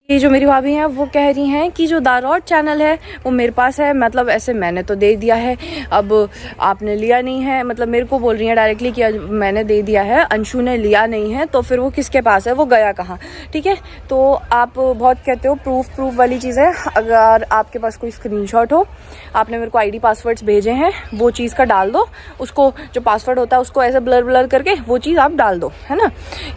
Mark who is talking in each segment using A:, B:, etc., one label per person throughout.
A: ये जो मेरी भाभी हैं वो कह रही हैं कि जो दारौट चैनल है वो मेरे पास है, मतलब ऐसे मैंने तो दे दिया है, अब आपने लिया नहीं है, मतलब मेरे को बोल रही हैं डायरेक्टली कि मैंने दे दिया है, अंशु ने लिया नहीं है, तो फिर वो किसके पास है, वो गया कहाँ। ठीक है, तो आप बहुत कहते हो प्रूफ वाली चीज़ है। अगर आपके पास कोई स्क्रीनशॉट हो, आपने मेरे को ID पासवर्ड्स भेजे हैं, वो चीज़ का डाल दो, उसको जो पासवर्ड होता है उसको ऐसे ब्लर करके वो चीज़ आप डाल दो, है ना,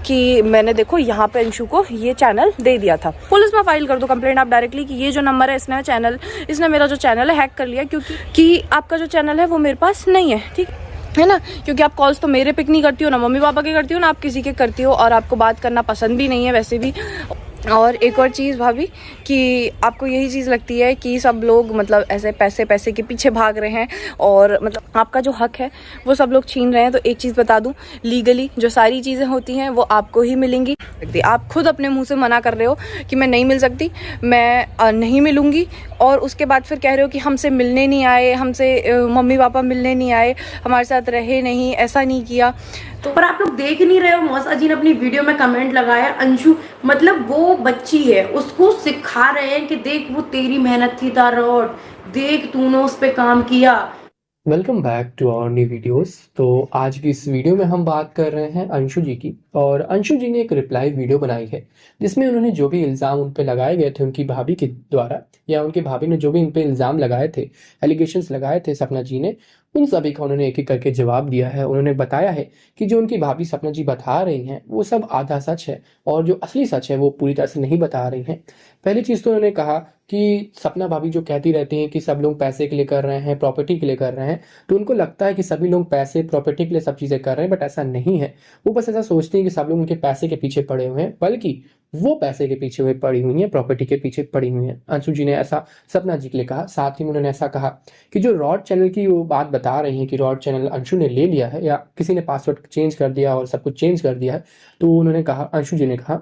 A: कि मैंने देखो यहाँ पे अंशु को ये चैनल दे दिया था। पुलिस में फाइल कर दो कंप्लेंट आप डायरेक्टली कि ये जो नंबर है इसने मेरा जो चैनल है हैक कर लिया, क्योंकि आपका जो चैनल है वो मेरे पास नहीं है। ठीक है ना, क्योंकि आप कॉल्स तो मेरे पिक नहीं करती हो, ना मम्मी पापा के करती हो, ना आप किसी के करती हो, और आपको बात करना पसंद भी नहीं है वैसे भी। और एक और चीज़ भाभी, कि आपको यही चीज़ लगती है कि सब लोग मतलब ऐसे पैसे के पीछे भाग रहे हैं, और मतलब आपका जो हक है वो सब लोग छीन रहे हैं। तो एक चीज़ बता दूं, लीगली जो सारी चीज़ें होती हैं वो आपको ही मिलेंगी। आप खुद अपने मुंह से मना कर रहे हो कि मैं नहीं मिल सकती, मैं नहीं मिलूंगी, और उसके बाद फिर कह रहे हो कि हमसे मिलने नहीं आए, हमसे मम्मी पापा मिलने नहीं आए, हमारे साथ रहे नहीं, ऐसा नहीं किया।
B: तो पर आप लोग देख नहीं रहे हो, मौसा जी ने अपनी वीडियो में कमेंट लगाया, अंशु मतलब वो बच्ची है, उसको सिखा रहे हैं कि देख वो तेरी मेहनत थी दारौट, देख तूने उस पे काम किया।
C: Welcome back to our new videos. तो आज की इस वीडियो में हम बात कर रहे हैं अंशु जी की, और अंशु जी ने एक रिप्लाई वीडियो बनाई है जिसमें उन्होंने जो भी इल्ज़ाम उन पे लगाए गए थे उनकी भाभी के द्वारा, या उनकी भाभी ने जो भी इन पे इल्ज़ाम लगाए थे, एलिगेशंस लगाए थे सपना जी ने, उन सभी का उन्होंने एक एक करके जवाब दिया है। उन्होंने बताया है कि जो उनकी भाभी सपना जी बता रही हैं वो सब आधा सच है, और जो असली सच है वो पूरी तरह से नहीं बता रही हैं। पहली चीज़ तो उन्होंने कहा कि सपना भाभी जो कहती रहती हैं कि सब लोग पैसे के लिए कर रहे हैं, प्रॉपर्टी के लिए कर रहे हैं, तो उनको लगता है कि सभी लोग पैसे प्रॉपर्टी के लिए सब चीज़ें कर रहे हैं, बट ऐसा नहीं है। वो बस ऐसा सोचते हैं कि सब लोग उनके पैसे के पीछे पड़े हुए हैं, बल्कि वो पैसे के पीछे हुए पड़ी हुई हैं, प्रॉपर्टी के पीछे पड़ी हुई हैं। अंशु जी ने ऐसा सपना जी के लिए कहा। साथ ही में उन्होंने ऐसा कहा कि जो रॉड चैनल की वो बात बता रही हैं कि रॉड चैनल अंशु ने ले लिया है, या किसी ने पासवर्ड चेंज कर दिया और सब कुछ चेंज कर दिया है, तो उन्होंने कहा, अंशु जी ने कहा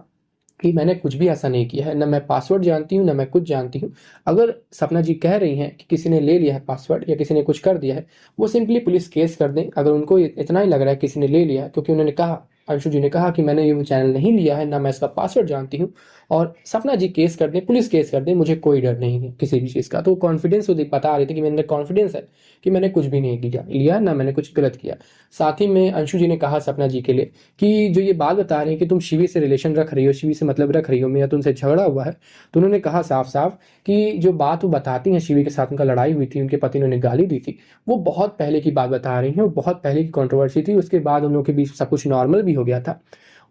C: कि मैंने कुछ भी ऐसा नहीं किया है, ना मैं पासवर्ड जानती हूँ, ना मैं कुछ जानती हूँ। अगर सपना जी कह रही हैं कि किसी ने ले लिया है पासवर्ड या किसी ने कुछ कर दिया है, वो सिंपली पुलिस केस कर दें। अगर उनको इतना ही लग रहा है किसी ने ले लिया है, क्योंकि उन्होंने कहा, अंशु जी ने कहा कि मैंने ये चैनल नहीं लिया है, ना मैं इसका पासवर्ड जानती हूँ, और सपना जी केस कर दें, पुलिस केस कर दें, मुझे कोई डर नहीं है किसी भी चीज़ का। तो कॉन्फिडेंस वो बता रही थी कि मेरे अंदर कॉन्फिडेंस है कि मैंने कुछ भी नहीं लिया, ना मैंने कुछ गलत किया। साथ ही में अंशु जी ने कहा सपना जी के लिए कि जो ये बात बता रही है कि तुम शिवी से रिलेशन रख रही हो, शिवी से मतलब रख रही हो, मेरा तुमसे झगड़ा हुआ है, तो उन्होंने कहा साफ साफ कि जो बात वो बताती हैं, शिवी के साथ उनका लड़ाई हुई थी, उनके पति ने उन्हें गाली दी थी, वो बहुत पहले की बात बता रही हैं, वो बहुत पहले की कंट्रोवर्सी थी, उसके बाद उन लोगों के बीच सब कुछ नॉर्मल भी हो गया था।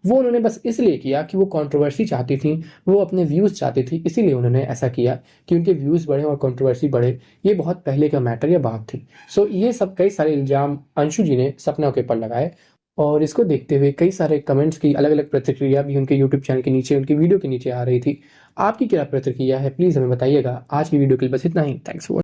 C: वो उन्होंने बस इसलिए किया कि वो कंट्रोवर्सी चाहती थी, वो अपने व्यूज़ चाहती थी, इसीलिए उन्होंने ऐसा किया कि उनके व्यूज़ बढ़े और कंट्रोवर्सी बढ़े। ये बहुत पहले का मैटर या बात थी। सो ये सब कई सारे इल्ज़ाम अंशु जी ने सपना के ऊपर लगाए, और इसको देखते हुए कई सारे कमेंट्स की अलग अलग प्रतिक्रिया भी उनके यूट्यूब चैनल के नीचे, उनकी वीडियो के नीचे आ रही थी। आपकी क्या प्रतिक्रिया है, प्लीज़ हमें बताइएगा। आज की वीडियो के लिए बस इतना ही। Thanks for